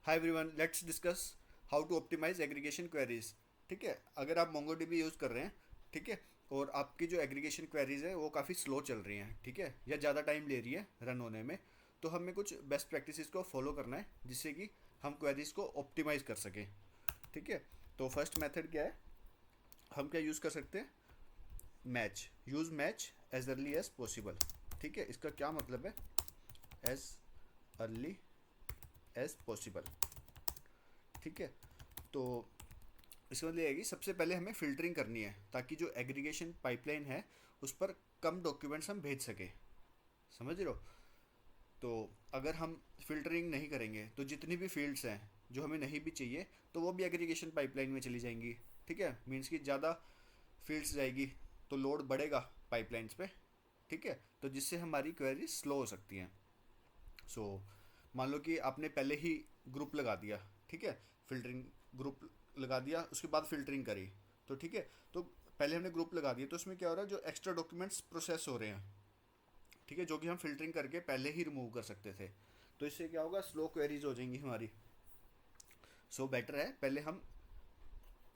Hi everyone, let's discuss how to optimise aggregation queries. ठीक है, अगर आप मोंगोडीबी यूज़ कर रहे हैं, ठीक है, और आपकी जो एग्रीगेशन क्वेरीज है वो काफ़ी स्लो चल रही हैं, ठीक है, या ज़्यादा टाइम ले रही है रन होने में, तो हमें कुछ बेस्ट प्रैक्टिसेस को फॉलो करना है जिससे कि हम क्वेरीज को ऑप्टिमाइज कर सकें। ठीक है, तो फर्स्ट मेथड क्या है, हम क्या यूज़ कर सकते हैं? Match. Use match as early as possible. ठीक है, इसका क्या मतलब है? As early as possible. ठीक है, तो इसका मतलब ये है कि सबसे पहले हमें फ़िल्टरिंग करनी है ताकि जो एग्रीगेशन पाइपलाइन है उस पर कम डॉक्यूमेंट्स हम भेज सकें। समझ रहे हो? तो अगर हम फ़िल्टरिंग नहीं करेंगे तो जितनी भी फील्ड्स हैं जो हमें नहीं भी चाहिए तो वो भी एग्रीगेशन पाइपलाइन में चली जाएंगी। ठीक है, मीन्स कि ज़्यादा फील्ड्स जाएगी तो लोड बढ़ेगा पाइपलाइंस पे। ठीक है, तो जिससे हमारी क्वेरी स्लो हो सकती हैं। सो मान लो कि आपने पहले ही ग्रुप लगा दिया, ठीक है, फ़िल्टरिंग ग्रुप लगा दिया, उसके बाद फ़िल्टरिंग करी, तो ठीक है, तो पहले हमने ग्रुप लगा दिया तो उसमें क्या हो रहा है, जो एक्स्ट्रा डॉक्यूमेंट्स प्रोसेस हो रहे हैं, ठीक है, जो कि हम फ़िल्टरिंग करके पहले ही रिमूव कर सकते थे, तो इससे क्या होगा, स्लो क्वेरीज हो जाएंगी हमारी। सो बेटर है पहले हम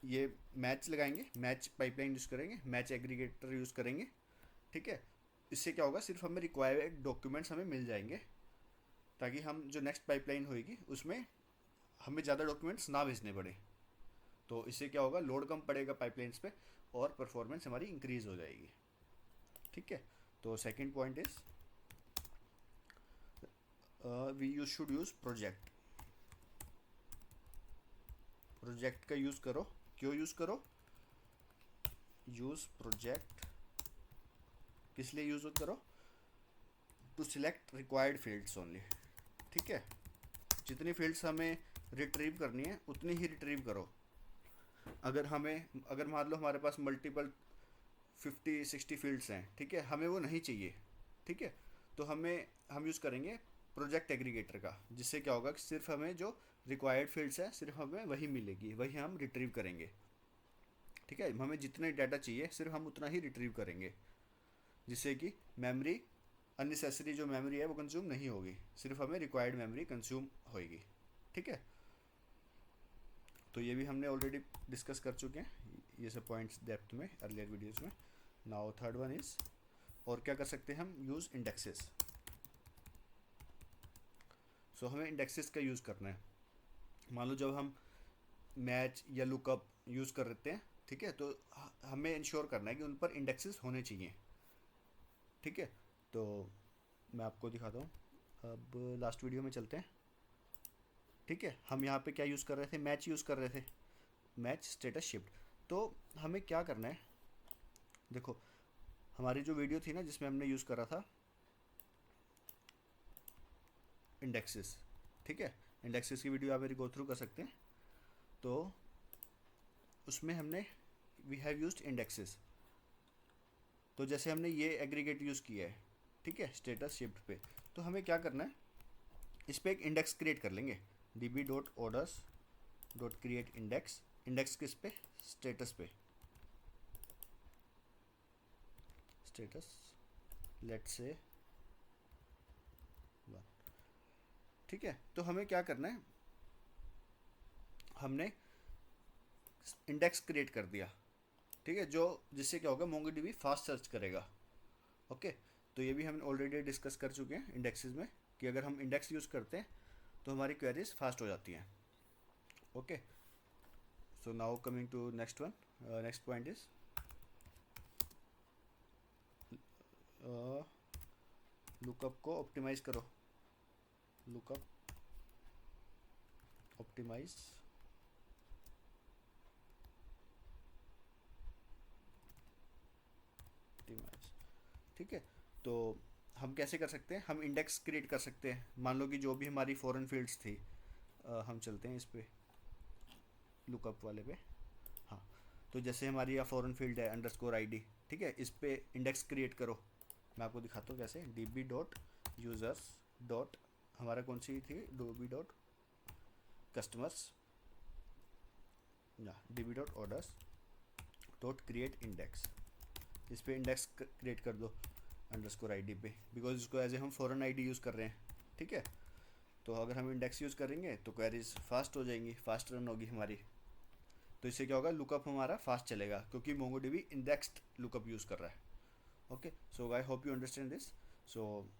ये मैच लगाएंगे, मैच पाइपलाइन यूज़ करेंगे, मैच एग्रीगेटर यूज़ करेंगे। ठीक है, इससे क्या होगा, सिर्फ हमें रिक्वायर्ड डॉक्यूमेंट्स हमें मिल जाएंगे ताकि हम जो नेक्स्ट पाइपलाइन होएगी उसमें हमें ज़्यादा डॉक्यूमेंट्स ना भेजने पड़े। तो इससे क्या होगा, लोड कम पड़ेगा पाइपलाइंस पे और परफॉर्मेंस हमारी इंक्रीज हो जाएगी। ठीक है, तो second point is we use should use project. Project का यूज़ करो। क्यों यूज़ करो? यूज़ प्रोजेक्ट किस लिए यूज़ करो? To select required fields only. ठीक है, जितनी फील्ड्स हमें रिट्रीव करनी है उतनी ही रिट्रीव करो। अगर मान लो हमारे पास मल्टीपल 50-60 फील्ड्स हैं, ठीक है, हमें वो नहीं चाहिए, ठीक है, तो हम यूज़ करेंगे प्रोजेक्ट एग्रीगेटर का, जिससे क्या होगा कि सिर्फ हमें जो रिक्वायर्ड फील्ड्स है सिर्फ हमें वही मिलेगी, वही हम रिट्रीव करेंगे। ठीक है, हमें जितने डाटा चाहिए सिर्फ हम उतना ही रिट्रीव करेंगे, जिससे कि मेमोरी, अननेसेसरी जो मेमोरी है वो कंज्यूम नहीं होगी, सिर्फ हमें रिक्वायर्ड मेमोरी कंज्यूम होएगी। ठीक है, तो ये भी हमने ऑलरेडी डिस्कस कर चुके हैं ये सब पॉइंट्स डेप्थ में अर्लियर वीडियोज़ में। नाउ थर्ड वन इज़, और क्या कर सकते हैं हम? Use indexes. सो हमें इंडेक्सेस का यूज़ करना है। मान लो जब हम मैच या लुकअप यूज़ कर रहे हैं, ठीक है, तो हमें इंश्योर करना है कि उन पर इंडेक्सेस होने चाहिए। ठीक है, तो मैं आपको दिखाता हूँ। अब लास्ट वीडियो में चलते हैं। ठीक है, हम यहाँ पे क्या यूज़ कर रहे थे? मैच यूज़ कर रहे थे, मैच स्टेटस शिफ्ट। तो हमें क्या करना है, देखो, हमारी जो वीडियो थी ना जिसमें हमने यूज़ करा था इंडेक्सेस, ठीक है, इंडेक्सेस की वीडियो आप मेरी गो थ्रू कर सकते हैं। तो उसमें हमने वी हैव यूज्ड इंडेक्सेस। तो जैसे हमने ये एग्रीगेट यूज़ किया है, ठीक है, स्टेटस शिफ्ट पे, तो हमें क्या करना है, इस पर एक इंडेक्स क्रिएट कर लेंगे। db dot orders dot create index. Index किस पे? स्टेटस पे। Status let's say 1। ठीक है, तो हमें क्या करना है, हमने इंडेक्स क्रिएट कर दिया, ठीक है, जो जिससे क्या होगा, मोंगोडीबी फास्ट सर्च करेगा। ओके, तो ये भी हम ऑलरेडी डिस्कस कर चुके हैं इंडेक्सेस में कि अगर हम इंडेक्स यूज़ करते हैं तो हमारी क्वेरीज फास्ट हो जाती हैं। Okay, so now coming to next one. Next point is lookup को ऑप्टिमाइज करो। Lookup optimise optimise. ठीक है, तो हम कैसे कर सकते हैं? हम इंडेक्स क्रिएट कर सकते हैं। मान लो कि जो भी हमारी फॉरेन फील्ड्स थी, हम चलते हैं इस पे, लुकअप वाले पे। हाँ, तो जैसे हमारी यहाँ फॉरेन फील्ड है अंडरस्कोर आईडी, ठीक है, इस पे इंडेक्स क्रिएट करो। मैं आपको दिखाता हूँ कैसे। db डॉट यूज़र्स डॉट, हमारा कौन सी थी, db डॉट कस्टमर्स, या db dot orders dot create index. इस पे इंडेक्स क्रिएट कर दो अंडरस्कोर आईडी पे, बिकॉज इसको एज ए हम फॉरेन आईडी यूज़ कर रहे हैं। ठीक है, तो अगर हम इंडेक्स यूज़ करेंगे तो क्वेरीज फास्ट हो जाएंगी, फास्ट रन होगी हमारी। तो इससे क्या होगा, लुकअप हमारा फास्ट चलेगा क्योंकि मोंगोडीबी इंडेक्स्ड लुकअप यूज़ कर रहा है। Okay, so I hope you understand this. So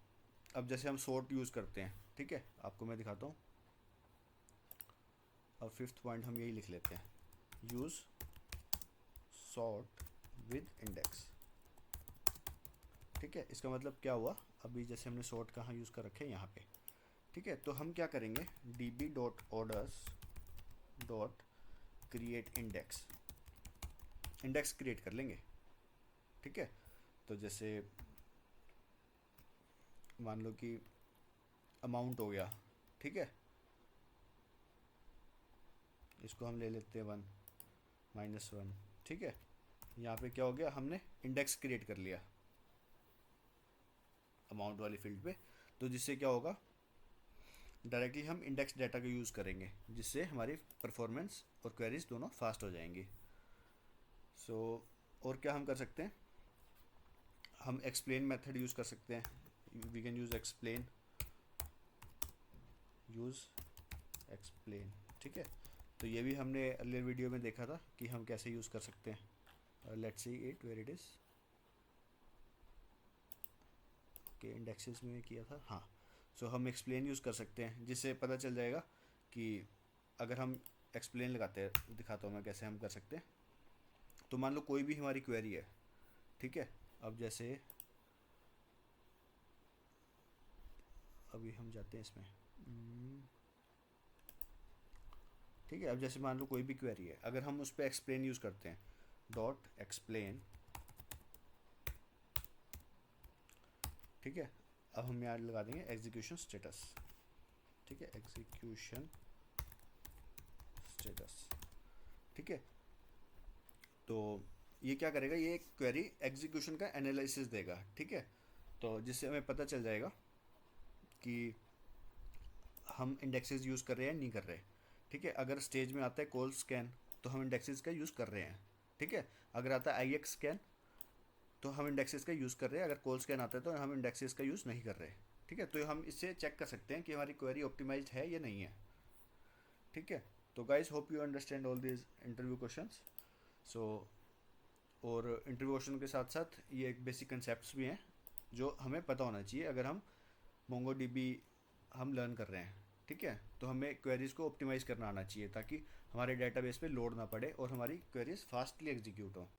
अब जैसे हम सॉर्ट यूज़ करते हैं, ठीक है, आपको मैं दिखाता हूँ। अब फिफ्थ पॉइंट हम यही लिख लेते हैं, यूज़ सॉर्ट विद इंडेक्स। ठीक है, इसका मतलब क्या हुआ, अभी जैसे हमने सॉर्ट कहाँ यूज़ कर रखे हैं, यहाँ पे। ठीक है, तो हम क्या करेंगे, db.orders.create इंडेक्स, इंडेक्स क्रिएट कर लेंगे। ठीक है, तो जैसे मान लो कि अमाउंट हो गया, ठीक है, इसको हम ले लेते हैं 1 -1। ठीक है, यहाँ पे क्या हो गया, हमने इंडेक्स क्रिएट कर लिया अमाउंट वाली फील्ड पे। तो जिससे क्या होगा, डायरेक्टली हम इंडेक्स डाटा का यूज़ करेंगे, जिससे हमारी परफॉर्मेंस और क्वेरीज दोनों फास्ट हो जाएंगी। सो और क्या हम कर सकते हैं, हम एक्सप्लेन मेथड यूज़ कर सकते हैं, वी कैन यूज़ एक्सप्लेन, ठीक है। तो ये भी हमने अर्लियर वीडियो में देखा था कि हम कैसे यूज़ कर सकते हैं। Let's see it where it is, के इंडेक्सेस में किया था, हाँ। सो हम एक्सप्लेन यूज़ कर सकते हैं, जिससे पता चल जाएगा कि अगर हम एक्सप्लेन लगाते हैं, दिखाता हूँ मैं कैसे हम कर सकते हैं। तो मान लो कोई भी हमारी क्वेरी है, ठीक है, अब जैसे अभी हम जाते हैं इसमें, ठीक है, अब जैसे मान लो कोई भी क्वेरी है, अगर हम उस पर एक्सप्लेन यूज़ करते हैं, डॉट एक्सप्लेन, ठीक है, अब हम यहाँ लगा देंगे एग्जीक्यूशन स्टेटस। ठीक है, एग्जीक्यूशन स्टेटस। ठीक है, तो ये क्या करेगा, ये क्वेरी एग्जीक्यूशन का एनालिसिस देगा। ठीक है, तो जिससे हमें पता चल जाएगा कि हम इंडेक्सेस यूज़ कर रहे हैं नहीं कर रहे। ठीक है, अगर स्टेज में आता है कॉल स्कैन तो हम इंडेक्सेस का यूज़ कर रहे हैं। ठीक है, अगर आता है IX स्कैन तो हम इंडेक्सेस का यूज़ कर रहे हैं, अगर कॉल स्कैन आता है तो हम इंडेक्सेस का यूज़ नहीं कर रहे। ठीक है, तो हम इससे चेक कर सकते हैं कि हमारी क्वेरी ऑप्टिमाइज्ड है या नहीं है। ठीक है, तो guys hope you understand all these interview questions. So और इंटरव्यू क्वेश्चन के साथ साथ ये एक बेसिक कंसेप्ट्स भी हैं जो हमें पता होना चाहिए अगर हम मोंगोडीबी हम लर्न कर रहे हैं। ठीक है, तो हमें क्वेरीज को ऑप्टिमाइज़ करना आना चाहिए ताकि हमारे डेटाबेस पे लोड ना पड़े और हमारी क्वेरीज फास्टली एग्जीक्यूट हो।